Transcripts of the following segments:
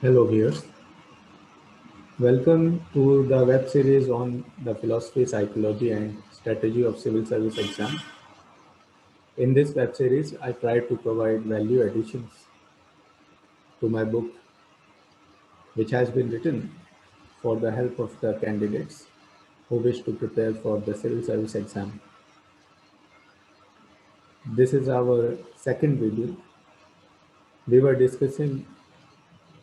Hello viewers, welcome to the web series on the philosophy, psychology and strategy of civil service exam. In this web series, I try to provide value additions to my book which has been written for the help of the candidates who wish to prepare for the civil service exam. This is our second video. We were discussing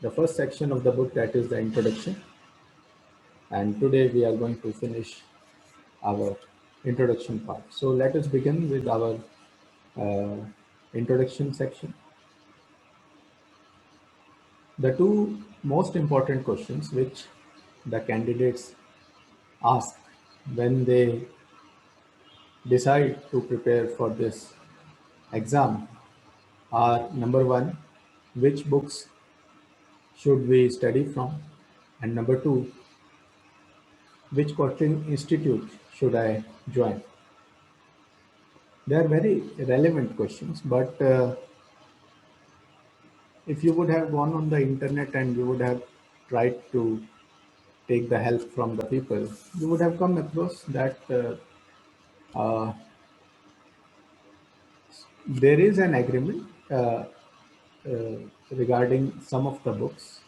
the first section of the book, that is the introduction, and today we are going to finish our introduction part. So let us begin with our uh, introduction section. The two most important questions which the candidates ask when they decide to prepare for this exam are: number one, which books should we study from? And number two, which coaching institute should I join? They are very relevant questions, but if you would have gone on the internet and you would have tried to take the help from the people, you would have come across that uh, there is an agreement uh, regarding some of the books,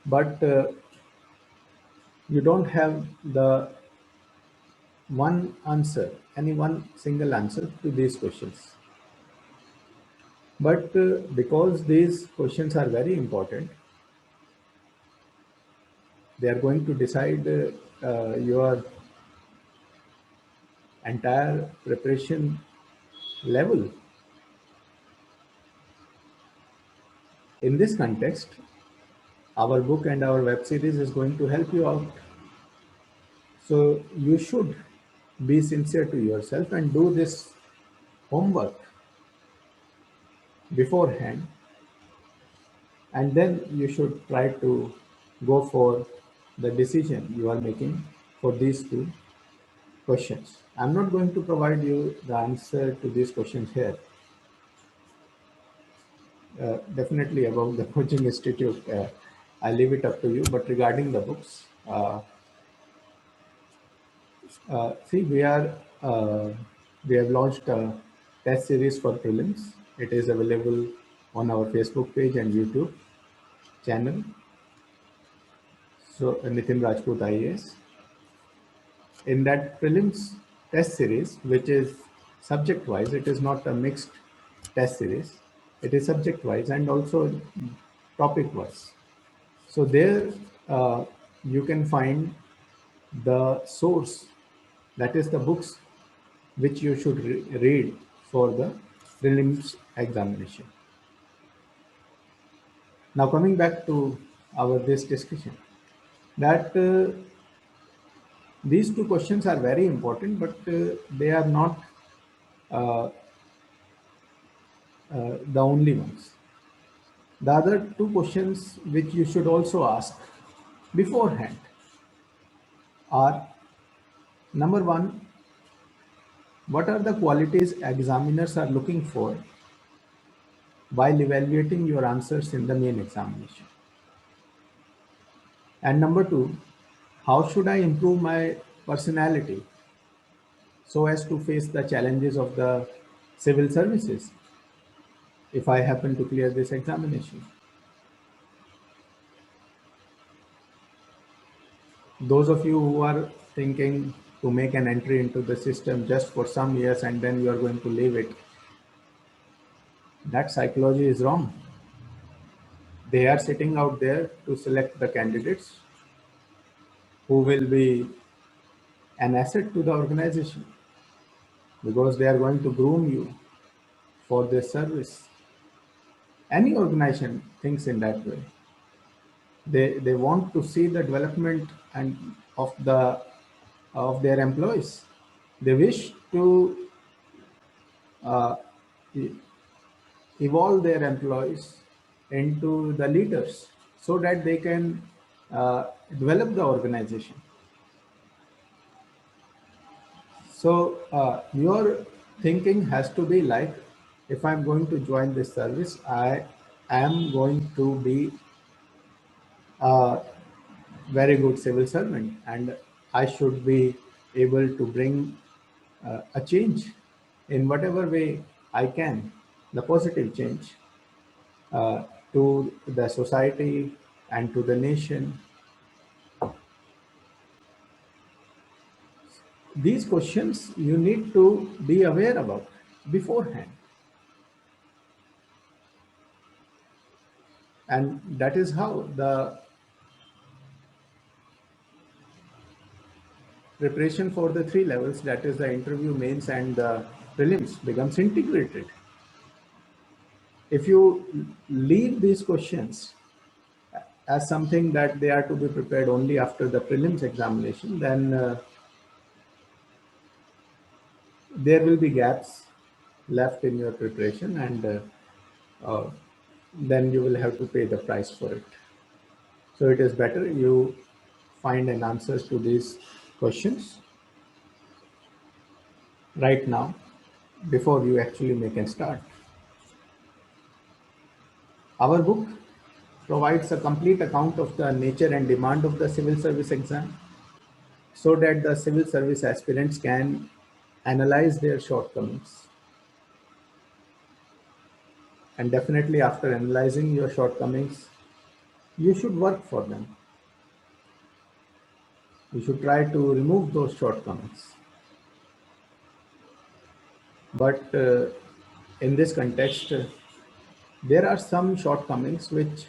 but you don't have the one answer, any one single answer to these questions. But because these questions are very important, they are going to decide your entire preparation level. In this context, our book and our web series is going to help you out. So you should be sincere to yourself and do this homework beforehand, and then you should try to go for the decision you are making for these two questions. I'm not going to provide you the answer to these questions here. Definitely about the coaching institute, I leave it up to you. But regarding the books, see, we have launched a test series for prelims. It is available on our Facebook page and YouTube channel. So Nitin Rajput IAS. In that prelims test series, which is subject wise, it is not a mixed test series. It is subject wise and also topic wise. So there you can find the source, that is the books which you should read for the prelims examination. Now coming back to our this discussion, that these two questions are very important, but they are not uh, the only ones. The other two questions which you should also ask beforehand are: number one, what are the qualities examiners are looking for while evaluating your answers in the main examination? And number two, how should I improve my personality so as to face the challenges of the civil services if I happen to clear this examination? Those of you who are thinking to make an entry into the system just for some years and then you are going to leave it, that psychology is wrong. They are sitting out there to select the candidates who will be an asset to the organization, because they are going to groom you for their service. Any organization thinks in that way. They want to see the development and of their employees. They wish to uh, e- evolve their employees into the leaders so that they can develop the organization. So your thinking has to be like, if I'm going to join this service, I am going to be a very good civil servant, and I should be able to bring a change in whatever way I can, the positive change uh, to the society and to the nation. These questions you need to be aware about beforehand, and that is how the preparation for the three levels, that is the interview, mains, and the prelims, becomes integrated. If you leave these questions as something that they are to be prepared only after the prelims examination, then there will be gaps left in your preparation, and uh, then you will have to pay the price for it. So it is better you find an answers to these questions right now before you actually make a start. Our book provides a complete account of the nature and demand of the civil service exam so that the civil service aspirants can analyze their shortcomings. And definitely, after analyzing your shortcomings, you should work for them. You should try to remove those shortcomings. But in this context, there are some shortcomings which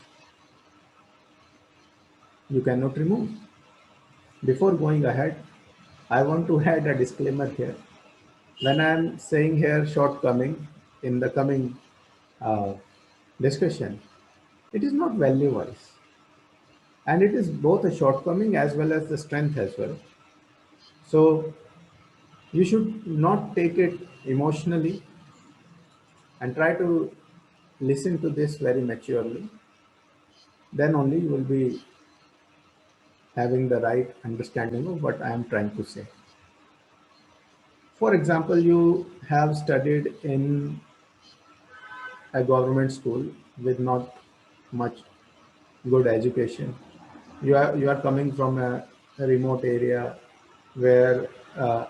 you cannot remove. Before going ahead, I want to add a disclaimer here. When I am saying here shortcoming in the coming uh, discussion, it is not value wise, and it is both a shortcoming as well as the strength as well. So you should not take it emotionally and try to listen to this very maturely. Then only you will be having the right understanding of what I am trying to say. For example, you have studied in a government school with not much good education. You are coming from a remote area where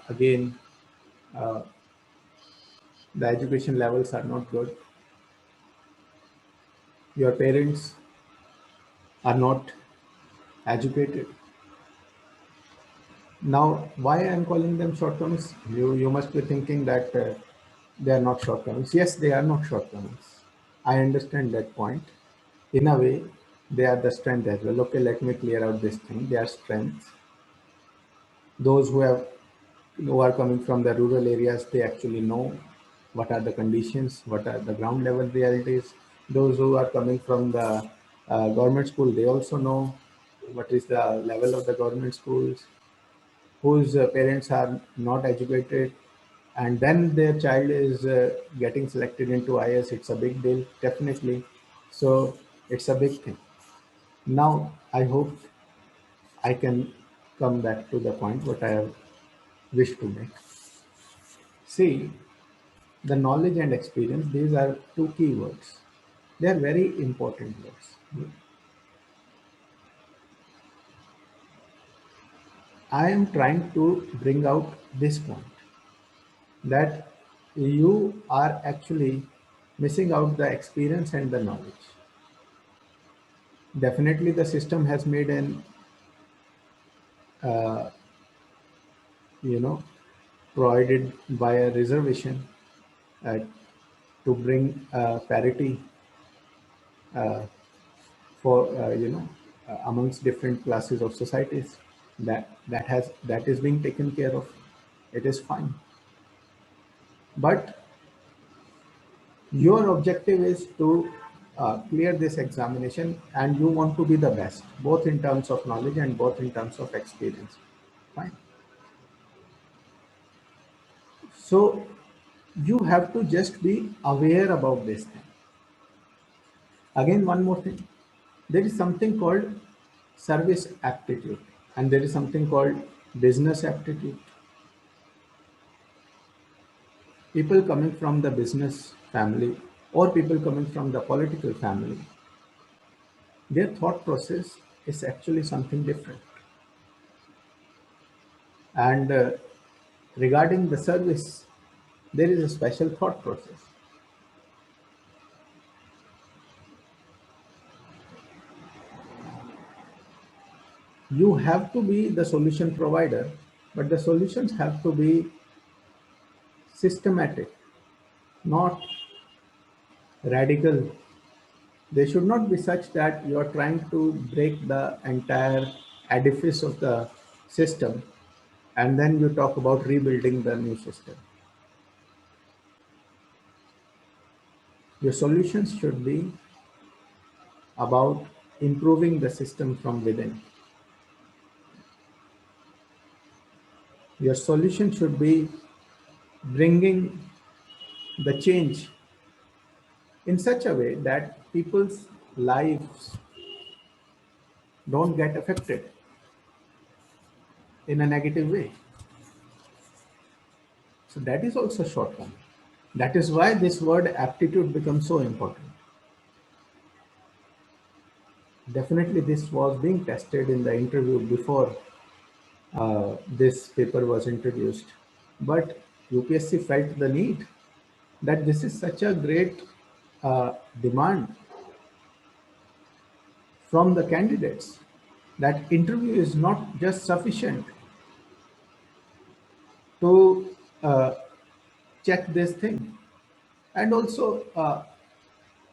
again uh, the education levels are not good. Your parents are not educated. Now, why I am calling them shortcomings? You must be thinking that they are not shortcomings. Yes, they are not shortcomings. I understand that point. In a way, they are the strength as well. Okay, let me clear out this thing. They are strengths. Those who are coming from the rural areas, they actually know what are the conditions, what are the ground level realities. Those who are coming from the government school, they also know what is the level of the government schools. Whose parents are not educated, and then their child is getting selected into IS, it's a big deal, definitely. So it's a big thing. Now, I hope I can come back to the point what I have wished to make. See, the knowledge and experience, these are two key words. They are very important words. I am trying to bring out this point that you are actually missing out the experience and the knowledge. Definitely, the system has made an uh, you know provided by a reservation uh, to bring parity uh, for amongst different classes of societies. That is being taken care of. It is fine, but your objective is to clear this examination, and you want to be the best, both in terms of knowledge and both in terms of experience. Fine. So you have to just be aware about this thing. Again, one more thing. There is something called service aptitude, and there is something called business aptitude. People coming from the business family or people coming from the political family, their thought process is actually something different. And regarding the service, there is a special thought process. You have to be the solution provider, but the solutions have to be systematic, not radical. They should not be such that you are trying to break the entire edifice of the system and then you talk about rebuilding the new system. Your solutions should be about improving the system from within. Your solution should be bringing the change in such a way that people's lives don't get affected in a negative way. So that is also short term. That is why this word aptitude becomes so important. Definitely, this was being tested in the interview before this paper was introduced. But UPSC felt the need that this is such a great demand from the candidates that interview is not just sufficient to check this thing. And also,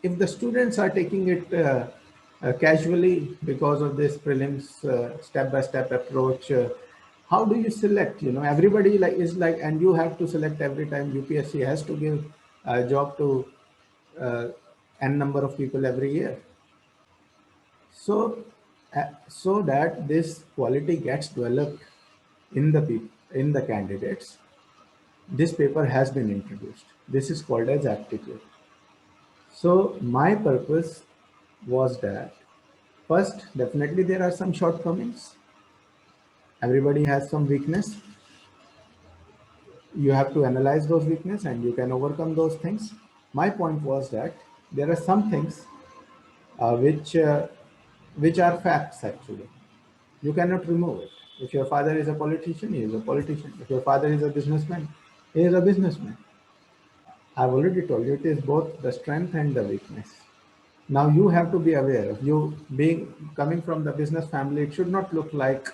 if the students are taking it casually because of this prelims step-by-step approach, how do you select? You know, everybody like is like, and you have to select every time. UPSC has to give a job to uh, n number of people every year. So, so that this quality gets developed in the people, in the candidates, this paper has been introduced. This is called as aptitude. So my purpose was that first, definitely there are some shortcomings. Everybody has some weakness. You have to analyze those weaknesses and you can overcome those things. My point was that there are some things uh, which uh, which are facts actually. You cannot remove it. If your father is a politician, he is a politician. If your father is a businessman, he is a businessman. I've already told you it is both the strength and the weakness. Now you have to be aware of you being coming from the business family. It should not look like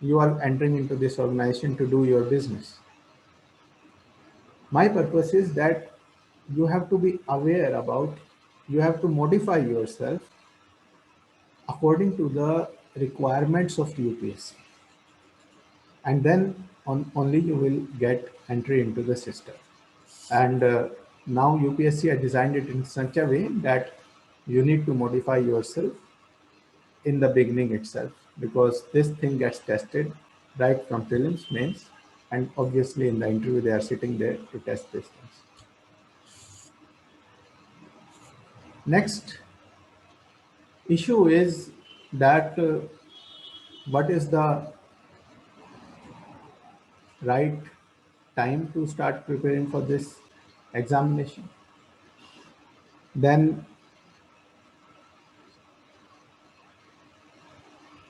you are entering into this organization to do your business. My purpose is that you have to be aware about, you have to modify yourself according to the requirements of the UPSC. And then only you will get entry into the system. And now UPSC has designed it in such a way that you need to modify yourself in the beginning itself because this thing gets tested right from prelims, mains, and obviously in the interview they are sitting there to test these things. Next issue is that what is the right time to start preparing for this examination? Then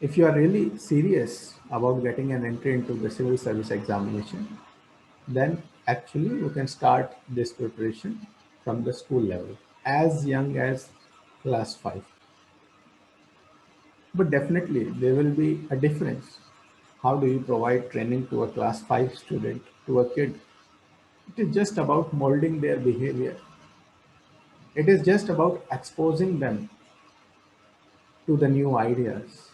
if you are really serious about getting an entry into the civil service examination, then actually you can start this preparation from the school level as young as class 5. But definitely there will be a difference. How do you provide training to a class 5 student, to a kid? It is just about molding their behavior. It is just about exposing them to the new ideas.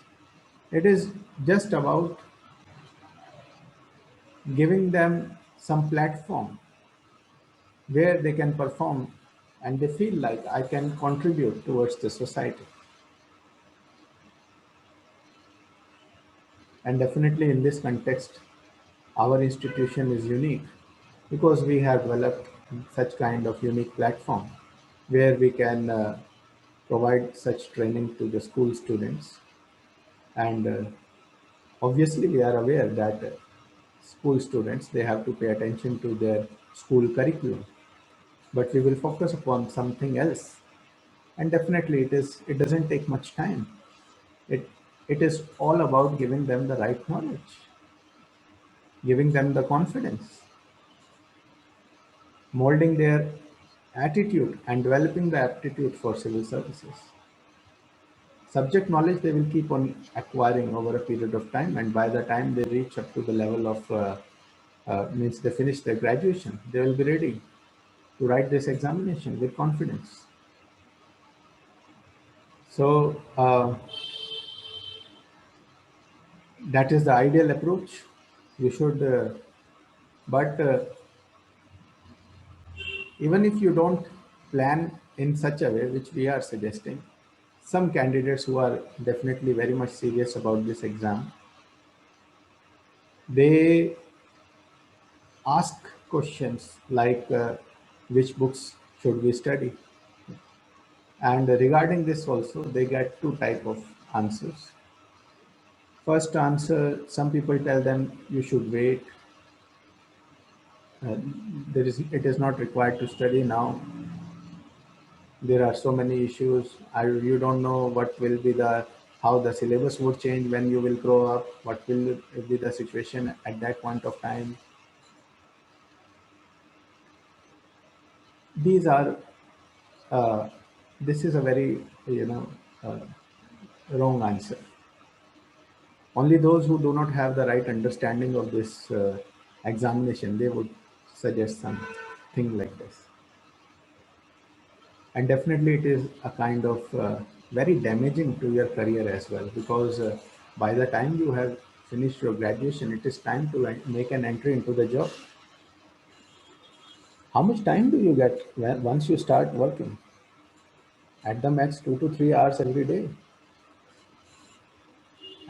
It is just about giving them some platform where they can perform and they feel like I can contribute towards the society. And definitely in this context, our institution is unique because we have developed such kind of unique platform where we can provide such training to the school students. And obviously we are aware that school students, they have to pay attention to their school curriculum, but we will focus upon something else. And definitely it doesn't take much time. It, it is all about giving them the right knowledge, giving them the confidence, molding their attitude, and developing the aptitude for civil services. Subject knowledge they will keep on acquiring over a period of time, and by the time they reach up to the level of means they finish their graduation, they will be ready to write this examination with confidence. So that is the ideal approach. You should, but even if you don't plan in such a way, which we are suggesting, some candidates who are definitely very much serious about this exam, they ask questions like which books should we study, and regarding this also they get two type of answers. First answer, some people tell them you should wait. It is not required to study now. There are so many issues. You don't know what will be the how the syllabus would change when you will grow up. What will be the situation at that point of time? These are uh, this is a very uh, wrong answer. Only those who do not have the right understanding of this examination, they would suggest something like this. And definitely it is a kind of very damaging to your career as well, because by the time you have finished your graduation, it is time to make an entry into the job. How much time do you get once you start working? At the max 2 to 3 hours every day.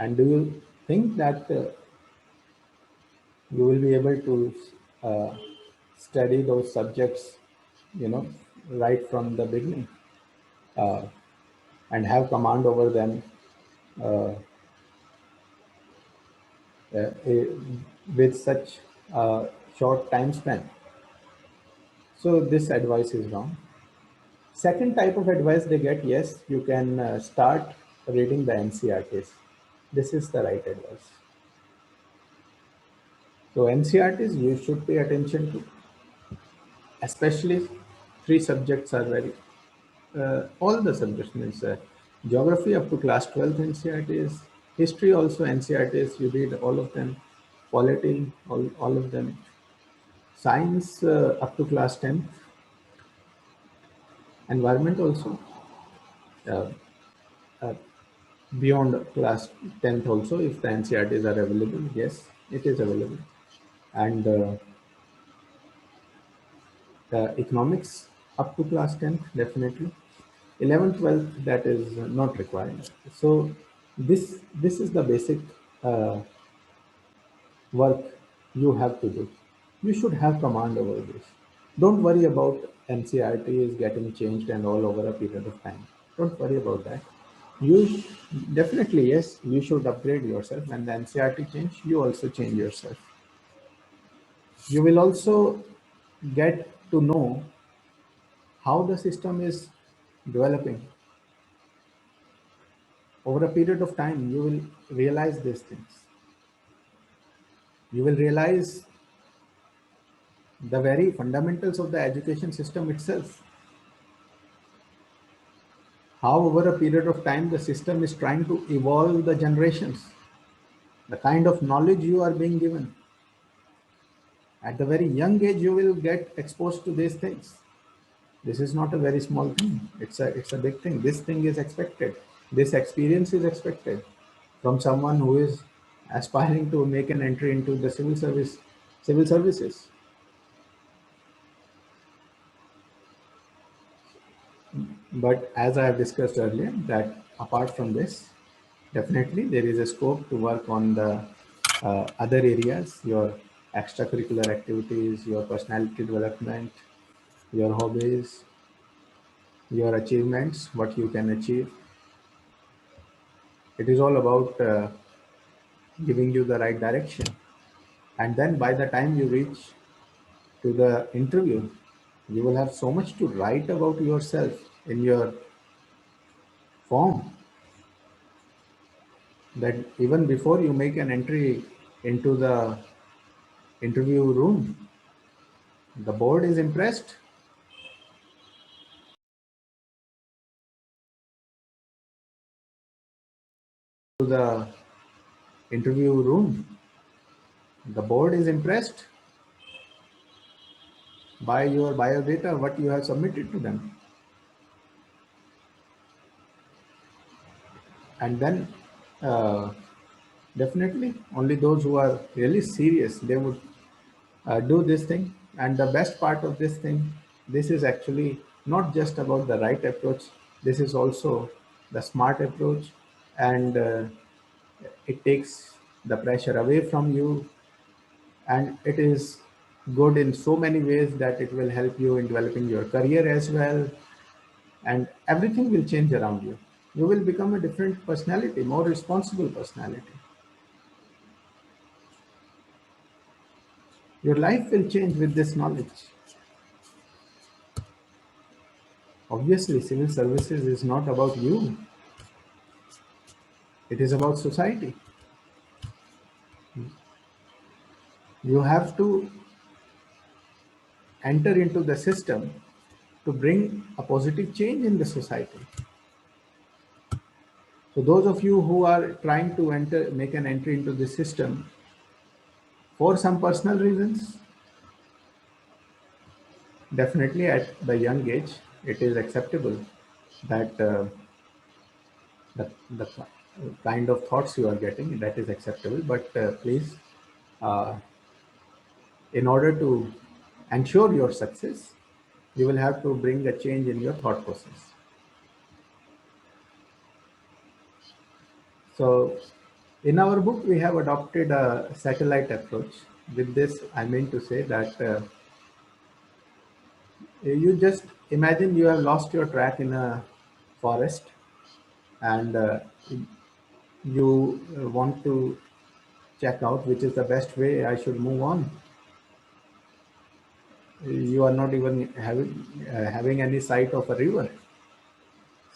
And do you think that you will be able to uh, study those subjects, you know, right from the beginning, uh, and have command over them uh, uh, with such a short time span? So this advice is wrong. Second type of advice they get, yes, you can start reading the NCRTs. This is the right advice. So NCRTs you should pay attention to, especially three subjects are very all the subjects means geography up to class 12 NCRTs, history also NCRTs, you read all of them, polity, all of them, science up to class 10, environment also uh, uh, beyond class 10th also, if the NCRTs are available, yes, it is available. And economics up to class 10th, definitely. 11th, 12th, that is not required. So this is the basic uh, work you have to do. You should have command over this. Don't worry about NCRT is getting changed and all over a period of time. Don't worry about that. You definitely, yes, you should upgrade yourself. When the NCRT change, you also change yourself. You will also get to know how the system is developing over a period of time. You will realize these things. You will realize the very fundamentals of the education system itself. How over a period of time the system is trying to evolve the generations, the kind of knowledge you are being given. At the very young age, you will get exposed to these things. This is not a very small thing. It's a big thing. This thing is expected. This experience is expected from someone who is aspiring to make an entry into the civil services. But as I have discussed earlier, that apart from this, definitely there is a scope to work on the other areas, your extracurricular activities, your personality development, your hobbies, your achievements, what you can achieve. It is all about giving you the right direction. And then by the time you reach to the interview, you will have so much to write about yourself in your form. that even before you make an entry into the interview room, the board is impressed. To the interview room, the board is impressed by your biodata, what you have submitted to them. And then uh, definitely only those who are really serious, they would do this thing. And the best part of this thing, this is actually not just about the right approach, this is also the smart approach. And it takes the pressure away from you, and it is good in so many ways that it will help you in developing your career as well, and everything will change around you. You will become a different personality, more responsible personality. Your life will change with this knowledge. Obviously, civil services is not about you, it is about society. You have to enter into the system to bring a positive change in the society. So those of you who are trying to enter, make an entry into the system for some personal reasons, definitely at the young age, it is acceptable that the kind of thoughts you are getting, that is acceptable. But please, uh, in order to ensure your success, you will have to bring a change in your thought process. So, in our book, we have adopted a satellite approach. With this, I mean to say that you just imagine you have lost your track in a forest, and you want to check out which is the best way I should move on. You are not even having any sight of a river.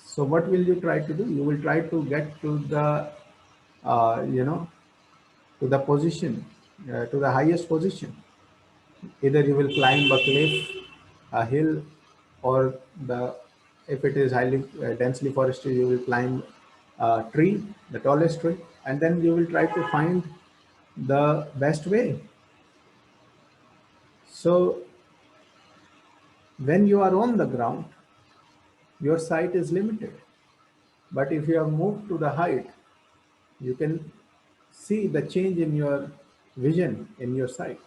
So what will you try to do? You will try to get to the you know, to the position, to the highest position. Either you will climb a cliff, a hill, or the, if it is highly densely forested, you will climb a tree, the tallest tree, and then you will try to find the best way. So when you are on the ground, your sight is limited. But if you have moved to the height, you can see the change in your vision, in your sight.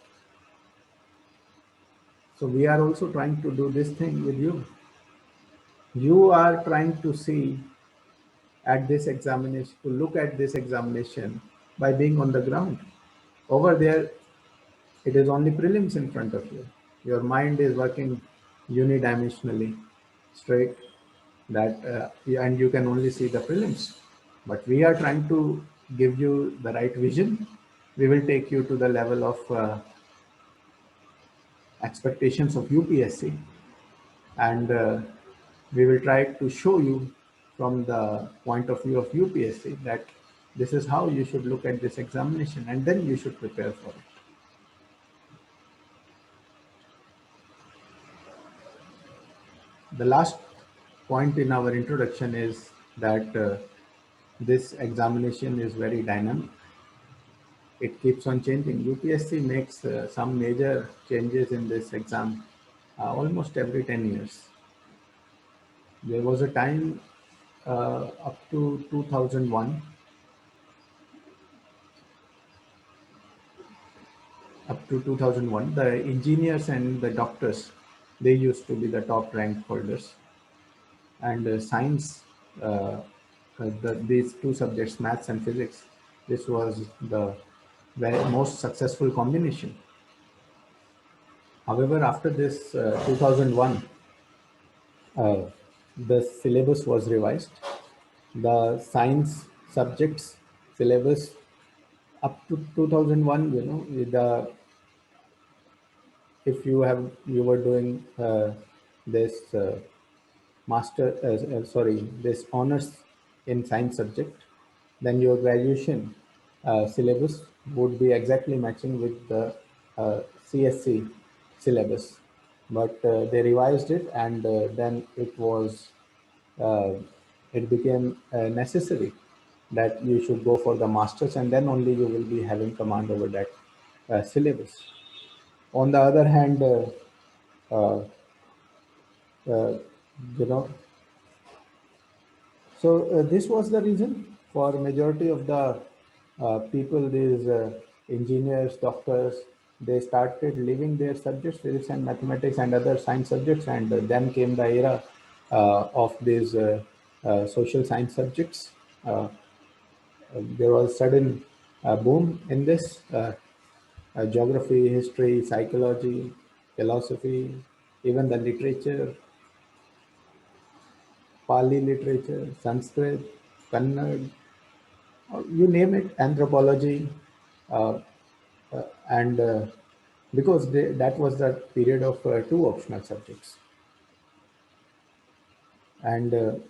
So we are also trying to do this thing with you. You are trying to see at this examination, to look at this examination by being on the ground. Over there, it is only prelims in front of you. Your mind is working unidimensionally, straight, that and you can only see the prelims. But we are trying to give you the right vision. We will take you to the level of expectations of UPSC, and we will try to show you from the point of view of UPSC that this is how you should look at this examination, and then you should prepare for it. The last point in our introduction is that this examination is very dynamic. It keeps on changing. UPSC makes some major changes in this exam almost every 10 years. There was a time up to 2001, the engineers and the doctors, they used to be the top rank holders. And science, these two subjects, maths and physics, this was the most successful combination. However, after this 2001, uh, the syllabus was revised. The science subjects syllabus up to 2001, you know, the, if you were doing this master sorry, this honors in science subject, then your graduation syllabus would be exactly matching with the CSC syllabus. But they revised it, and then uh, it became necessary that you should go for the masters, and then only you will be having command over that syllabus. On the other hand, uh, uh, you know, so this was the reason for majority of the people, these engineers, doctors, they started leaving their subjects, physics and mathematics and other science subjects, and then came the era of these social science subjects. There was sudden boom in this geography, history, psychology, philosophy, even the literature, Pali literature, Sanskrit, Kannada, you name it, anthropology, uh, and because that was the period of two optional subjects, and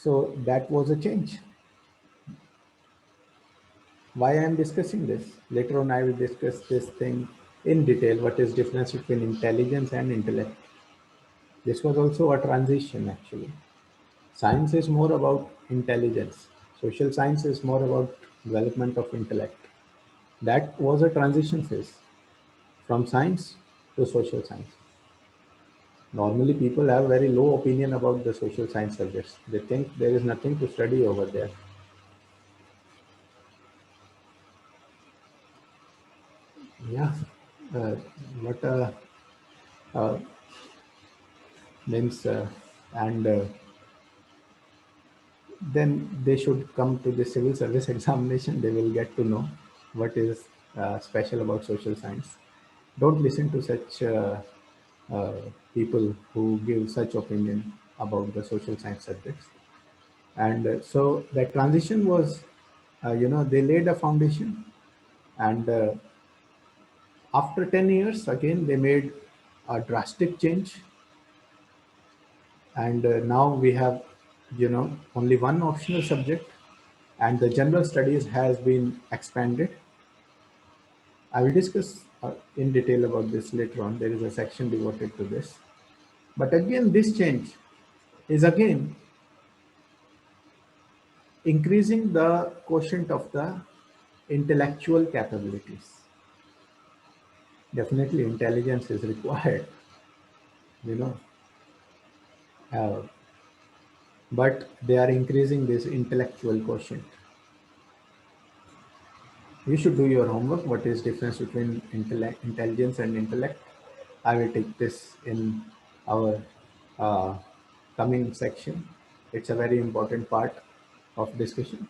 so that was a change. Why I am discussing this? Later on, I will discuss this thing in detail. What is difference between intelligence and intellect? This was also a transition actually. Science is more about intelligence. Social science is more about development of intellect. That was a transition phase from science to social science. Normally, people have very low opinion about the social science subjects. They think there is nothing to study over there. Yeah, uh, what uh, means, and then they should come to the civil service examination. They will get to know what is special about social science. Don't listen to such uh, people who give such opinion about the social science subjects. And so that transition was, they laid a foundation, and after 10 years, again, they made a drastic change, and now we have, only one optional subject, and the general studies has been expanded. I will discuss in detail about this later on. There is a section devoted to this. But again, this change is again increasing the quotient of the intellectual capabilities. Definitely, intelligence is required, you know, uh, but they are increasing this intellectual quotient. You should do your homework. What is difference between intelligence and intellect? I will take this in our uh, coming section. It's a very important part of discussion.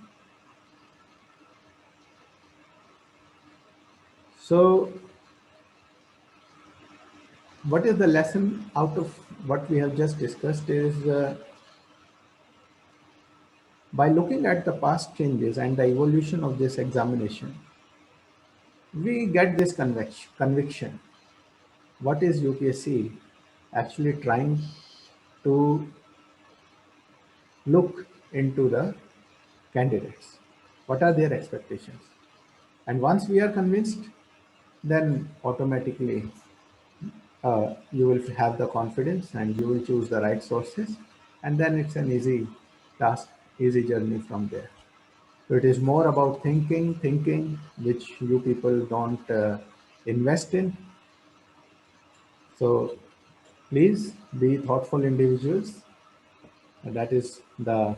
So, what is the lesson out of what we have just discussed is by looking at the past changes and the evolution of this examination, we get this conviction. What is UPSC actually trying to look into the candidates? What are their expectations? And once we are convinced, then automatically you will have the confidence and you will choose the right sources, and then it's an easy task, easy journey from there. So it is more about thinking, which you people don't invest in. So please be thoughtful individuals. That is the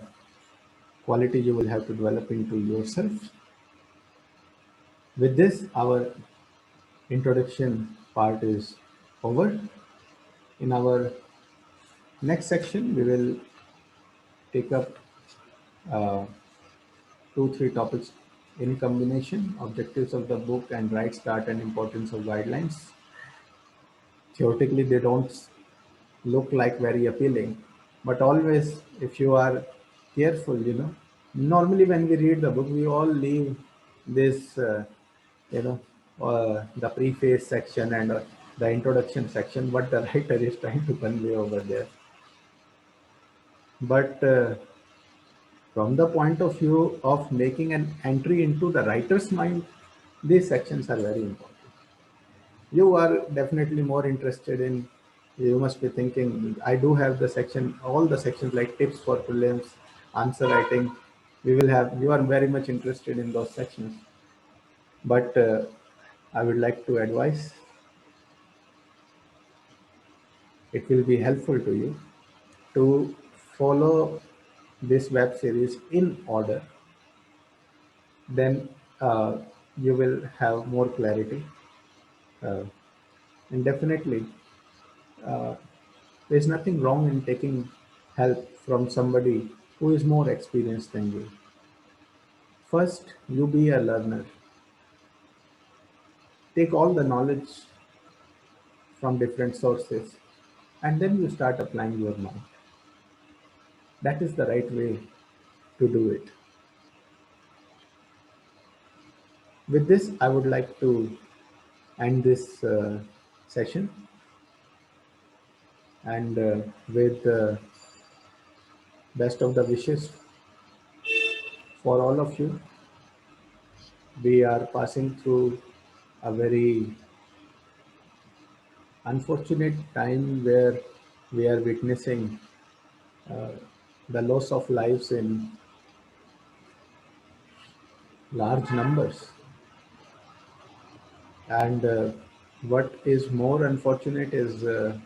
quality you will have to develop into yourself. With this, our introduction part is over. In our next section, we will take up uh, two, three topics in combination: objectives of the book and right start and importance of guidelines. Theoretically, they don't look like very appealing, but always, if you are careful, normally when we read the book, we all leave this, you know, the preface section and the introduction section, what the writer is trying to convey over there. But From the point of view of making an entry into the writer's mind, these sections are very important. You are definitely more interested in, you must be thinking, I do have the section, all the sections like tips for prelims, answer writing. We will have, you are very much interested in those sections. But I would like to advise, it will be helpful to you to follow this web series in order. Then you will have more clarity. Uh, and definitely, uh, there's nothing wrong in taking help from somebody who is more experienced than you. First, you be a learner. Take all the knowledge from different sources, and then you start applying your mind. That is the right way to do it. With this, I would like to end this session, and with best of the wishes for all of you. We are passing through a very unfortunate time where we are witnessing the loss of lives in large numbers. And what is more unfortunate is the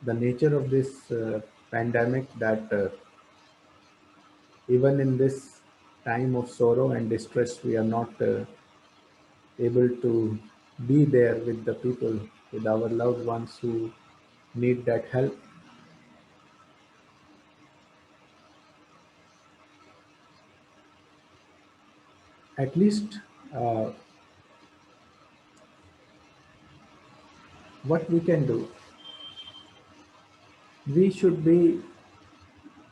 nature of this pandemic, that even in this time of sorrow and distress, we are not able to be there with the people, with our loved ones who need that help. At least uh, what we can do, we should be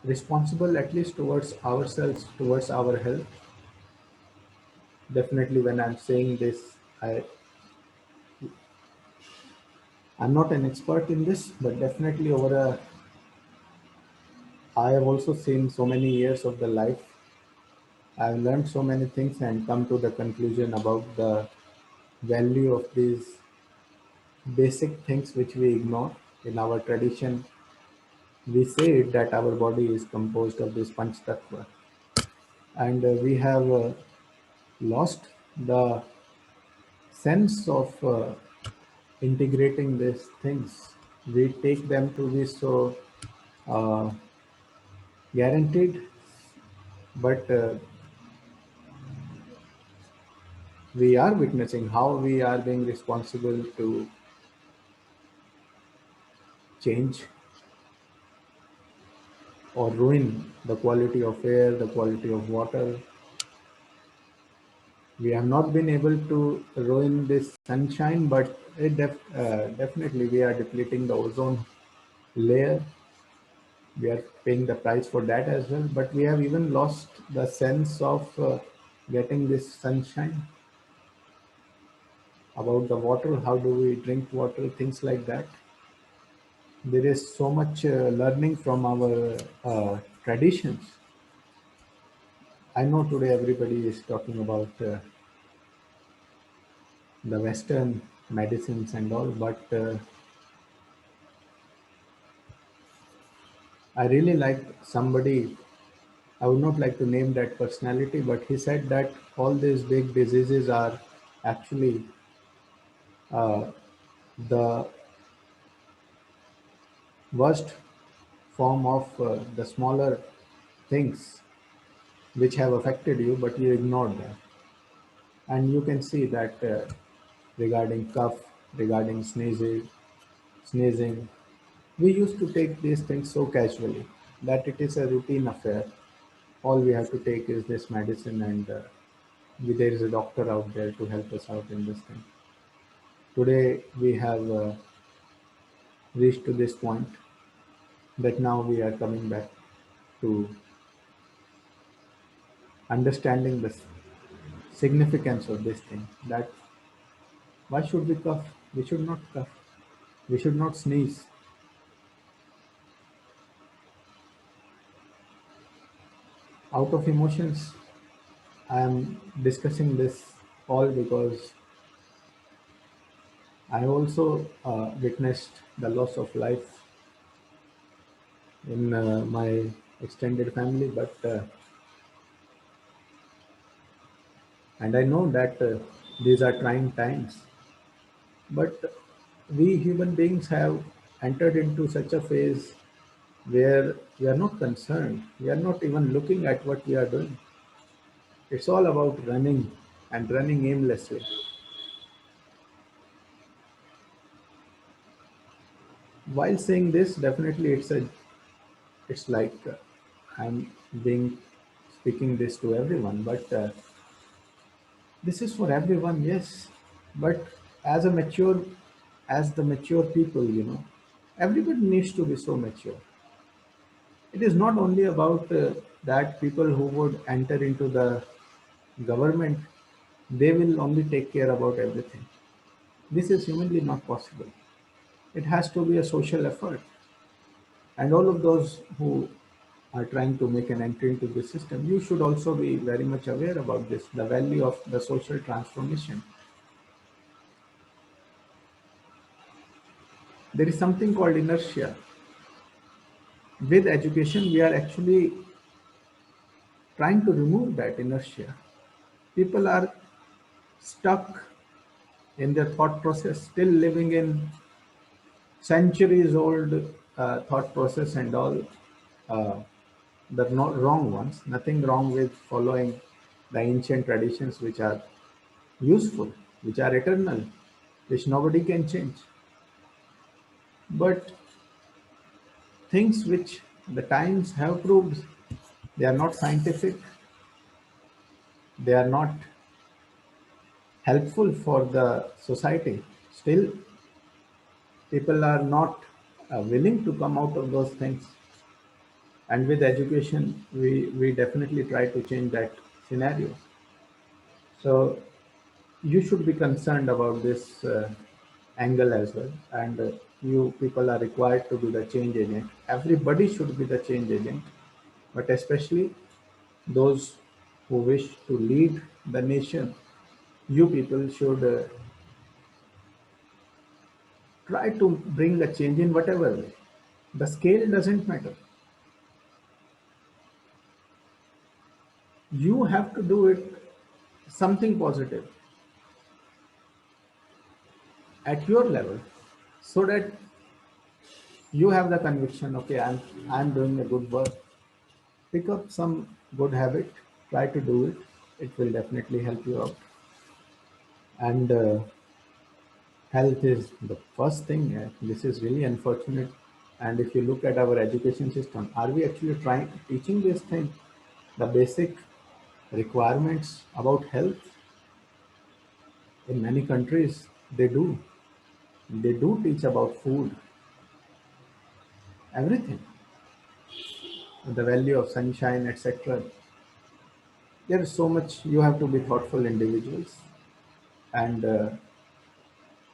responsible at least towards ourselves, towards our health. Definitely, when I'm saying this, I'm not an expert in this, but definitely over a, I have also seen so many years of the life. I've learned so many things and come to the conclusion about the value of these basic things which we ignore. In our tradition, we say that our body is composed of this panch tattva, and we have lost the sense of integrating these things. We take them to be so uh, guaranteed, but we are witnessing how we are being responsible to change or ruin the quality of air, the quality of water. We have not been able to ruin this sunshine, but definitely we are depleting the ozone layer. We are paying the price for that as well, but we have even lost the sense of getting this sunshine. About the water, how do we drink water, things like that. There is so much learning from our traditions. I know today everybody is talking about the Western medicines and all, but I really like somebody, I would not like to name that personality, but he said that all these big diseases are actually uh, the worst form of the smaller things which have affected you, but you ignored them. And you can see that regarding cough, regarding sneezing, we used to take these things so casually that it is a routine affair. All we have to take is this medicine, and there is a doctor out there to help us out in this thing. Today, we have reached to this point that now we are coming back to understanding the significance of this thing. That why should we cough? We should not cough. We should not sneeze. Out of emotions, I am discussing this all because I also witnessed the loss of life in my extended family, but and I know that these are trying times, but we human beings have entered into such a phase where we are not concerned. We are not even looking at what we are doing. It's all about running and running aimlessly. While saying this, definitely it's like I'm being speaking this to everyone, but this is for everyone, yes. But as a mature, as the mature people, everybody needs to be so mature. It is not only about that people who would enter into the government, they will only take care about everything. This is humanly not possible. It has to be a social effort. And all of those who are trying to make an entry into the system, you should also be very much aware about this, the value of the social transformation. There is something called inertia. With education, we are actually trying to remove that inertia. People are stuck in their thought process, still living in centuries old thought process and all uh, the not wrong ones. Nothing wrong with following the ancient traditions which are useful, which are eternal, which nobody can change. But things which the times have proved they are not scientific, they are not helpful for the society. Still, people are not willing to come out of those things. And with education, we definitely try to change that scenario. So you should be concerned about this angle as well. And you people are required to be the change agent. Everybody should be the change agent, but especially those who wish to lead the nation. You people should try to bring a change in whatever way. The scale doesn't matter. You have to do it something positive at your level so that you have the conviction, okay, I'm doing a good work. Pick up some good habit, try to do it. It will definitely help you out. And health is the first thing. This is really unfortunate. And if you look at our education system, are we actually trying teaching this thing, the basic requirements about health? In many countries they do teach about food, everything, the value of sunshine, etc. There is so much. You have to be thoughtful individuals, and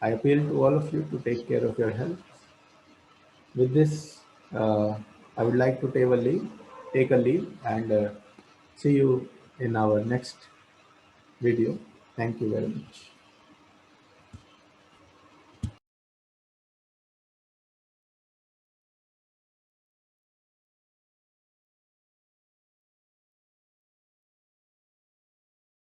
I appeal to all of you to take care of your health. With this, I would like to take a leave, and see you in our next video. Thank you very much.